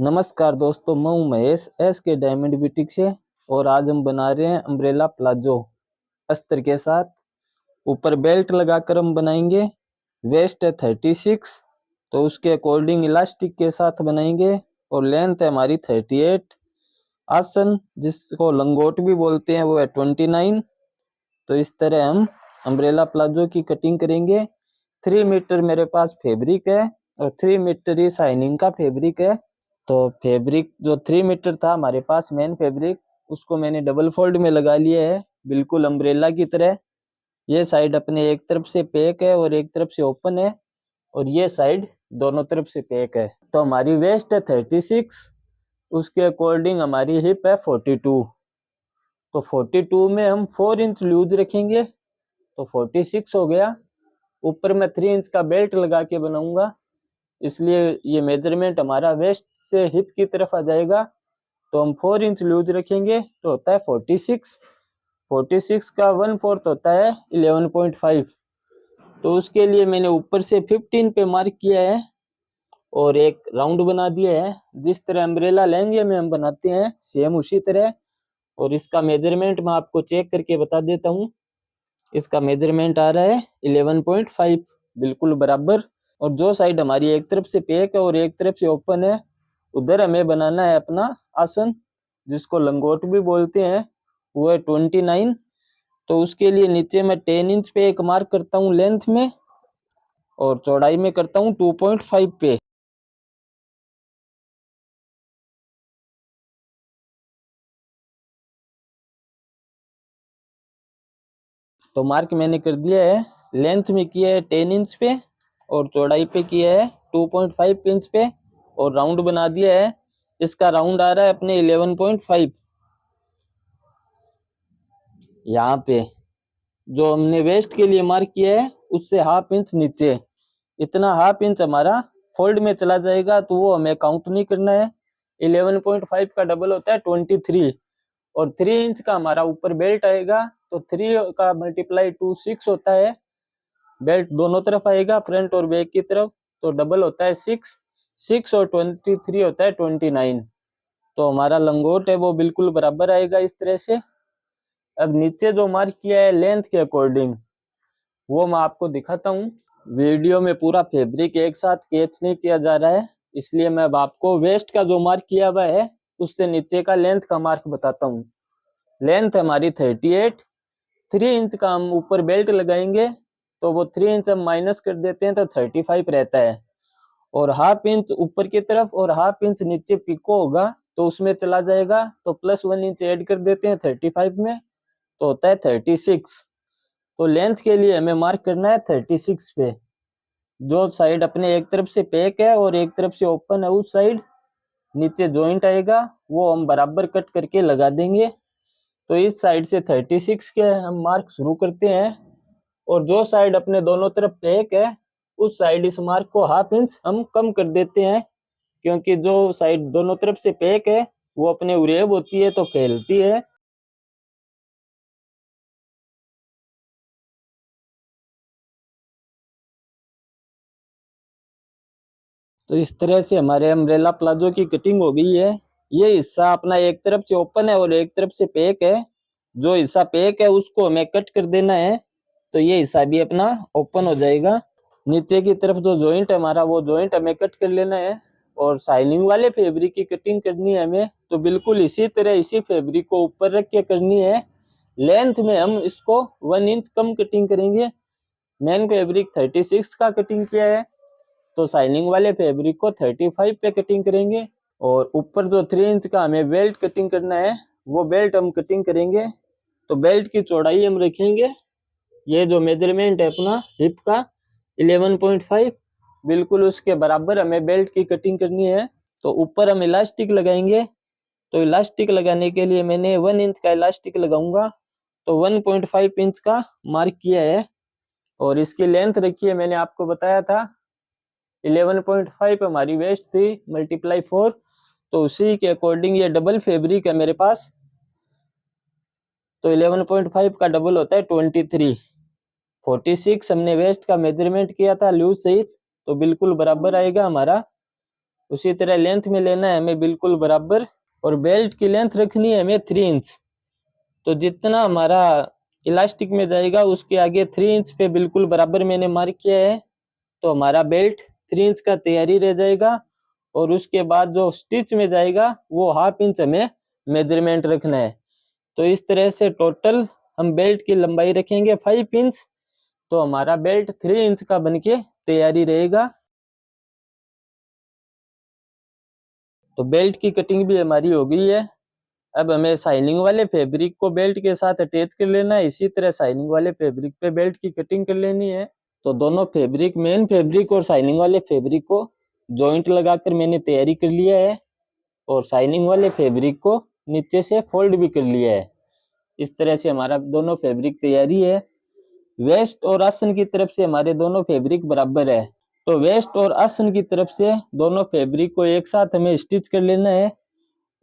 नमस्कार दोस्तों, मैं हूं महेश एस के डायमंड बुटीक से। और आज हम बना रहे हैं अम्ब्रेला प्लाजो अस्तर के साथ। ऊपर बेल्ट लगाकर हम बनाएंगे। वेस्ट है 36, तो उसके अकॉर्डिंग इलास्टिक के साथ बनाएंगे। और लेंथ है हमारी 38। आसन जिसको लंगोट भी बोलते हैं वो है 29। तो इस तरह हम अम्ब्रेला प्लाजो की कटिंग करेंगे। 3 मीटर मेरे पास फैब्रिक है और 3 मीटर ही शाइनिंग का फैब्रिक है। तो फैब्रिक जो 3 मीटर था हमारे पास मेन फैब्रिक, उसको मैंने डबल फोल्ड में लगा लिया है, बिल्कुल अम्ब्रेला की तरह। ये साइड अपने एक तरफ से पैक है और एक तरफ से ओपन है, और ये साइड दोनों तरफ से पैक है। तो हमारी वेस्ट है 36, उसके अकॉर्डिंग हमारी हिप है 42। तो 42 में हम 4 इंच लूज रखेंगे, तो 46 हो गया। ऊपर मैं 3 इंच का बेल्ट लगा के बनाऊंगा, इसलिए ये मेजरमेंट हमारा वेस्ट से हिप की तरफ आ जाएगा। तो हम 4 इंच लूज रखेंगे तो होता है 46। 46 का 1/4 होता है 11.5। तो उसके लिए मैंने ऊपर से 15 पे मार्क किया है और एक राउंड बना दिया है। जिस तरह अम्ब्रेला लहंगे में हम बनाते हैं सेम उसी तरह। और इसका मेजरमेंट मैं आपको चेक करके बता देता हूँ। इसका मेजरमेंट आ रहा है 11.5, बिल्कुल बराबर। और जो साइड हमारी एक तरफ से पैक है और एक तरफ से ओपन है, उधर हमें बनाना है अपना आसन, जिसको लंगोट भी बोलते हैं, वो है 29। तो उसके लिए नीचे मैं 10 इंच पे एक मार्क करता हूँ लेंथ में, और चौड़ाई में करता हूँ 2.5 पे। तो मार्क मैंने कर दिया है। लेंथ में किया है 10 इंच पे और चौड़ाई पे किया है 2.5 इंच पे, और राउंड बना दिया है। इसका राउंड आ रहा है अपने 11.5। यहाँ पे जो हमने वेस्ट के लिए मार्क किया है उससे हाफ इंच नीचे, इतना हाफ इंच हमारा फोल्ड में चला जाएगा, तो वो हमें काउंट नहीं करना है। 11.5 का डबल होता है 23, और 3 इंच का हमारा ऊपर बेल्ट आएगा, तो 3 का मल्टीप्लाई 2 6 होता है। बेल्ट दोनों तरफ आएगा, फ्रंट और बैक की तरफ, तो डबल होता है 6। 6 और 23 होता है 29। तो हमारा लंगोट है वो बिल्कुल बराबर आएगा इस तरह से। अब नीचे जो मार्क किया है लेंथ के अकॉर्डिंग, वो मैं आपको दिखाता हूँ। वीडियो में पूरा फैब्रिक एक साथ कैच नहीं किया जा रहा है, इसलिए मैं अब आपको वेस्ट का जो मार्क किया हुआ है उससे नीचे का लेंथ का मार्क बताता हूँ। लेंथ हमारी 38। 3 इंच का हम ऊपर बेल्ट लगाएंगे, तो वो 3 इंच हम माइनस कर देते हैं तो 35 रहता है। और हाफ इंच ऊपर की तरफ और हाफ इंच नीचे पिको होगा, तो उसमें चला जाएगा, तो +1 इंच ऐड कर देते हैं 35 में, तो होता है 36। तो लेंथ के लिए हमें मार्क करना है 36 पे। जो साइड अपने एक तरफ से पैक है और एक तरफ से ओपन है, उस साइड नीचे जॉइंट आएगा, वो हम बराबर कट करके लगा देंगे। तो इस साइड से 36 के हम मार्क शुरू करते हैं, और जो साइड अपने दोनों तरफ पैक है उस साइड इस मार्क को हाफ इंच हम कम कर देते हैं, क्योंकि जो साइड दोनों तरफ से पैक है वो अपने उरेब होती है तो फैलती है। तो इस तरह से हमारे अम्ब्रेला प्लाजो की कटिंग हो गई है। ये हिस्सा अपना एक तरफ से ओपन है और एक तरफ से पैक है। जो हिस्सा पैक है उसको हमें कट कर देना है, तो ये हिस्सा भी अपना ओपन हो जाएगा। नीचे की तरफ जो जॉइंट है हमारा, वो जॉइंट हमें कट कर लेना है। और शाइनिंग वाले फैब्रिक की कटिंग करनी है हमें, तो बिल्कुल इसी तरह इसी फैब्रिक को ऊपर रख के करनी है। लेंथ में हम इसको 1 इंच कम कटिंग करेंगे। मेन फैब्रिक 36 का कटिंग किया है, तो शाइनिंग वाले फैब्रिक को 35 पे कटिंग करेंगे। और ऊपर जो 3 इंच का हमें बेल्ट कटिंग करना है, वो बेल्ट हम कटिंग करेंगे। तो बेल्ट की चौड़ाई हम रखेंगे, ये जो मेजरमेंट है अपना हिप का 11.5, बिल्कुल उसके बराबर हमें बेल्ट की कटिंग करनी है। तो ऊपर हम इलास्टिक लगाएंगे। तो इलास्टिक लगाने के लिए मैंने 1 इंच का इलास्टिक लगाऊंगा, तो 1.5 इंच का मार्क किया है। और इसकी लेंथ रखी है, मैंने आपको बताया था 11.5 हमारी वेस्ट थी, मल्टीप्लाई 4, तो उसी के अकॉर्डिंग ये डबल फैब्रिक है मेरे पास, तो 11.5 का डबल होता है 23। 46 हमने वेस्ट का मेजरमेंट किया था लूज सहित, तो बिल्कुल बराबर आएगा हमारा। उसी तरह लेंथ में लेना है हमें बिल्कुल बराबर, और बेल्ट की लेंथ रखनी है हमें 3 इंच। तो जितना हमारा इलास्टिक में जाएगा उसके आगे 3 इंच पे बिल्कुल बराबर मैंने मार्क किया है, तो हमारा बेल्ट 3 इंच का तैयारी रह जाएगा। और उसके बाद जो स्टिच में जाएगा वो 1/2 इंच हमें मेजरमेंट रखना है। तो इस तरह से टोटल हम बेल्ट की लंबाई रखेंगे 5 इंच, तो हमारा बेल्ट 3 इंच का बनके तैयारी रहेगा। तो बेल्ट की कटिंग भी हमारी हो गई है। अब हमें शाइनिंग वाले फैब्रिक को बेल्ट के साथ अटैच कर लेना है। इसी तरह शाइनिंग वाले फैब्रिक पे बेल्ट की कटिंग कर लेनी है। तो दोनों फैब्रिक, मेन फैब्रिक और शाइनिंग वाले फैब्रिक को जॉइंट लगाकर मैंने तैयारी कर लिया है, और शाइनिंग वाले फैब्रिक को नीचे से फोल्ड भी कर लिया है। इस तरह से हमारा दोनों फैब्रिक तैयारी है। वेस्ट और आसन की तरफ से हमारे दोनों फैब्रिक बराबर है, तो वेस्ट और आसन की तरफ से दोनों फैब्रिक को एक साथ हमें स्टिच कर लेना है,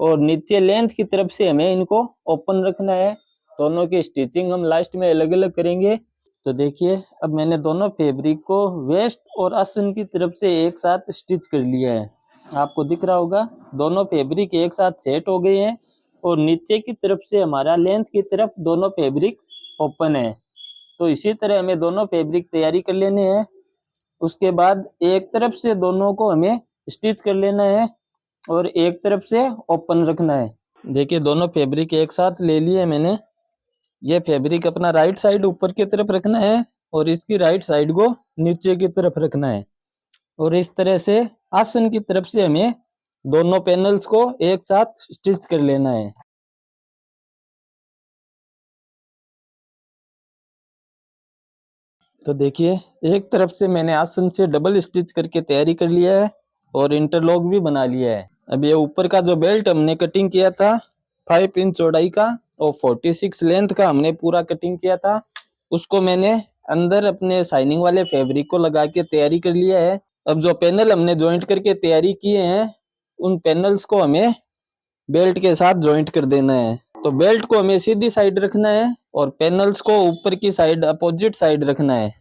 और नीचे लेंथ की तरफ से हमें इनको ओपन रखना है। दोनों की स्टिचिंग हम लास्ट में अलग अलग करेंगे। तो देखिए, अब मैंने दोनों फैब्रिक को वेस्ट और आसन की तरफ से एक साथ स्टिच कर लिया है। आपको दिख रहा होगा दोनों फैब्रिक एक साथ सेट हो गए हैं, और नीचे की तरफ से हमारा लेंथ की तरफ दोनों फैब्रिक ओपन है। तो इसी तरह हमें दोनों फैब्रिक तैयारी कर लेने हैं। उसके बाद एक तरफ से दोनों को हमें स्टिच कर लेना है, और एक तरफ से ओपन रखना है। देखिए, दोनों फैब्रिक एक साथ ले लिए मैंने। ये फैब्रिक अपना राइट साइड ऊपर की तरफ रखना है, और इसकी राइट साइड को नीचे की तरफ रखना है। और इस तरह से आसन की तरफ से हमें दोनों पैनल्स को एक साथ स्टिच कर लेना है। तो देखिए, एक तरफ से मैंने आसन से डबल स्टिच करके तैयारी कर लिया है, और इंटरलॉक भी बना लिया है। अब ये ऊपर का जो बेल्ट हमने कटिंग किया था 5 इंच चौड़ाई का और 46 लेंथ का हमने पूरा कटिंग किया था, उसको मैंने अंदर अपने शाइनिंग वाले फैब्रिक को लगा के तैयारी कर लिया है। अब जो पैनल हमने जॉइंट करके तैयारी किए हैं, उन पैनल्स को हमें बेल्ट के साथ जॉइंट कर देना है। तो बेल्ट को हमें सीधी साइड रखना है, और पैनल्स को ऊपर की साइड अपोजिट साइड रखना है।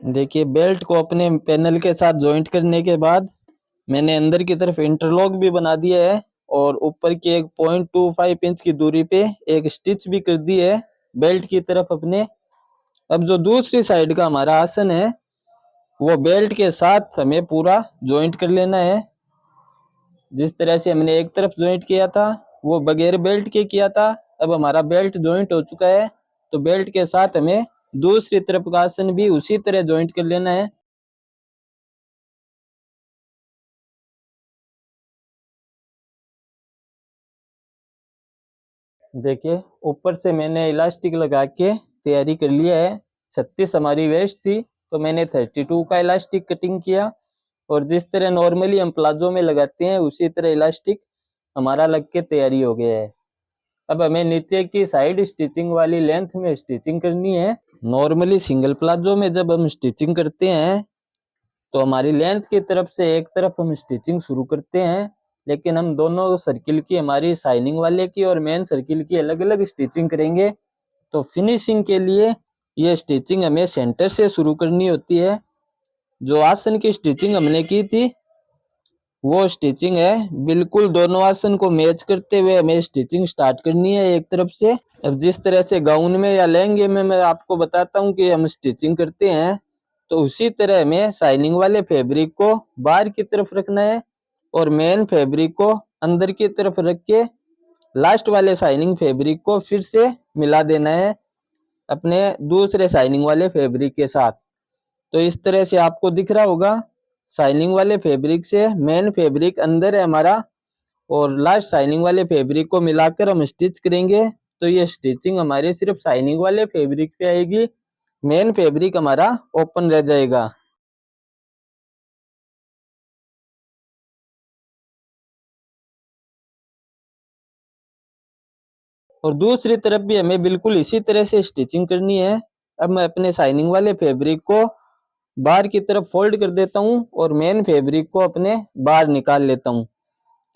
देखिए, बेल्ट को अपने पैनल के साथ जॉइंट करने के बाद मैंने अंदर की तरफ इंटरलॉक भी बना दिया है, और ऊपर की एक 0.25 इंच की दूरी पे एक स्टिच भी कर दी है बेल्ट की तरफ अपने। अब जो दूसरी साइड का हमारा आसन है वो बेल्ट के साथ हमें पूरा जॉइंट कर लेना है। जिस तरह से हमने एक तरफ जॉइंट किया था वो बगैर बेल्ट के किया था। अब हमारा बेल्ट जॉइंट हो चुका है, तो बेल्ट के साथ हमें दूसरी तरफ का आसन भी उसी तरह जॉइंट कर लेना है। देखिए, ऊपर से मैंने इलास्टिक लगा के तैयारी कर लिया है। 36 हमारी वेस्ट थी, तो मैंने 32 का इलास्टिक कटिंग किया, और जिस तरह नॉर्मली हम प्लाजो में लगाते हैं उसी तरह इलास्टिक हमारा लग के तैयारी हो गया है। अब हमें नीचे की साइड स्टिचिंग वाली लेंथ में स्टिचिंग करनी है। नॉर्मली सिंगल प्लाजो में जब हम स्टिचिंग करते हैं तो हमारी लेंथ की तरफ से एक तरफ हम स्टिचिंग शुरू करते हैं, लेकिन हम दोनों सर्किल की, हमारी शाइनिंग वाले की और मेन सर्किल की अलग अलग स्टिचिंग करेंगे। तो फिनिशिंग के लिए ये स्टिचिंग हमें सेंटर से शुरू करनी होती है। जो आसन की स्टिचिंग हमने की थी वो स्टिचिंग है बिल्कुल दोनों आसन को मैच करते हुए हमें स्टिचिंग स्टार्ट करनी है एक तरफ से। अब जिस तरह से गाउन में या लहंगे में मैं आपको बताता हूँ कि हम स्टिचिंग करते हैं, तो उसी तरह हमें शाइनिंग वाले फैब्रिक को बाहर की तरफ रखना है, और मेन फैब्रिक को अंदर की तरफ रख के लास्ट वाले शाइनिंग फैब्रिक को फिर से मिला देना है अपने दूसरे शाइनिंग वाले फैब्रिक के साथ। तो इस तरह से आपको दिख रहा होगा, शाइनिंग वाले फैब्रिक से मेन फैब्रिक अंदर है हमारा, और लास्ट शाइनिंग वाले फैब्रिक को मिलाकर हम स्टिच करेंगे। तो ये स्टिचिंग हमारे सिर्फ शाइनिंग वाले फैब्रिक पे आएगी, मेन फैब्रिक हमारा ओपन रह जाएगा। और दूसरी तरफ भी हमें बिल्कुल इसी तरह से स्टिचिंग करनी है। अब मैं अपने शाइनिंग वाले फैब्रिक को बाहर की तरफ फोल्ड कर देता हूँ, और मेन फैब्रिक को अपने बाहर निकाल लेता हूँ।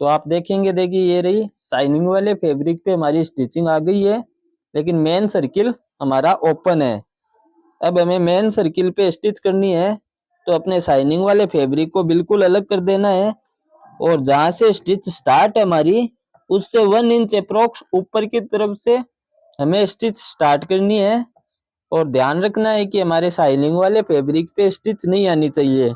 तो आप देखेंगे, देखिए ये रही शाइनिंग वाले फैब्रिक पे हमारी स्टिचिंग आ गई है, लेकिन मेन सर्किल हमारा ओपन है। अब हमें मेन सर्किल पे स्टिच करनी है, तो अपने शाइनिंग वाले फैब्रिक को बिल्कुल अलग कर देना है और जहां से स्टिच स्टार्ट है हमारी, उससे 1 इंच अप्रोक्स ऊपर की तरफ से हमें स्टिच स्टार्ट करनी है। और ध्यान रखना है कि हमारे शाइनिंग वाले फैब्रिक पे स्टिच नहीं आनी चाहिए।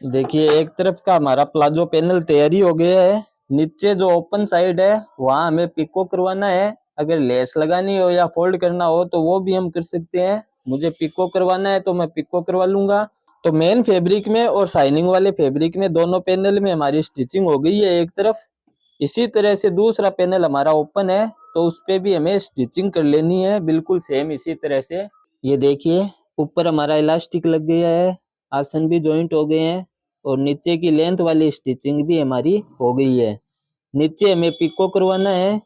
देखिए एक तरफ का हमारा प्लाजो पैनल तैयारी हो गया है। नीचे जो ओपन साइड है वहां हमें पिको करवाना है। अगर लेस लगानी हो या फोल्ड करना हो तो वो भी हम कर सकते हैं। मुझे पिको करवाना है तो मैं पिको करवा लूंगा। तो मेन फैब्रिक में और शाइनिंग वाले फैब्रिक में दोनों पैनल में हमारी स्टिचिंग हो गई है एक तरफ। इसी तरह से दूसरा पैनल हमारा ओपन है, तो उस पे भी हमें स्टिचिंग कर लेनी है बिल्कुल सेम इसी तरह से। ये देखिए ऊपर हमारा इलास्टिक लग गया है, आसन भी जॉइंट हो गए हैं और नीचे की लेंथ वाली स्टिचिंग भी हमारी हो गई है। नीचे हमें पिको करवाना है,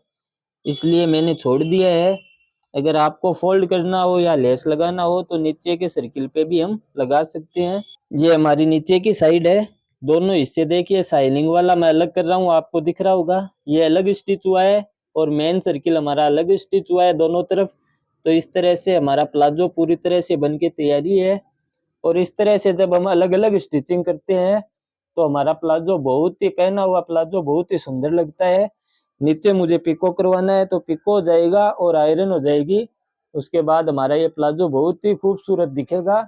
इसलिए मैंने छोड़ दिया है। अगर आपको फोल्ड करना हो या लेस लगाना हो तो नीचे के सर्किल पे भी हम लगा सकते हैं। ये हमारी नीचे की साइड है। दोनों हिस्से देखिए, शाइनिंग वाला मैं अलग कर रहा हूँ, आपको दिख रहा होगा ये अलग स्टिच हुआ है और मेन सर्किल हमारा अलग स्टिच हुआ है दोनों तरफ। तो इस तरह से हमारा प्लाजो पूरी तरह से बन के तैयारी है। और इस तरह से जब हम अलग अलग स्टिचिंग करते हैं तो हमारा प्लाजो बहुत ही, पहना हुआ प्लाजो बहुत ही सुंदर लगता है। नीचे मुझे पिको करवाना है तो पिको हो जाएगा और आयरन हो जाएगी। उसके बाद हमारा ये प्लाजो बहुत ही खूबसूरत दिखेगा,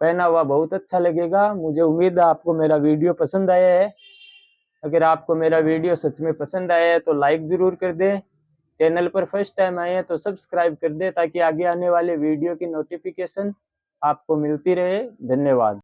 पहना हुआ बहुत अच्छा लगेगा। मुझे उम्मीद है आपको मेरा वीडियो पसंद आया है। अगर आपको मेरा वीडियो सच में पसंद आया है तो लाइक जरूर कर दें। चैनल पर फर्स्ट टाइम आए हैं तो सब्सक्राइब कर दें ताकि आगे आने वाले वीडियो की नोटिफिकेशन आपको मिलती रहे। धन्यवाद।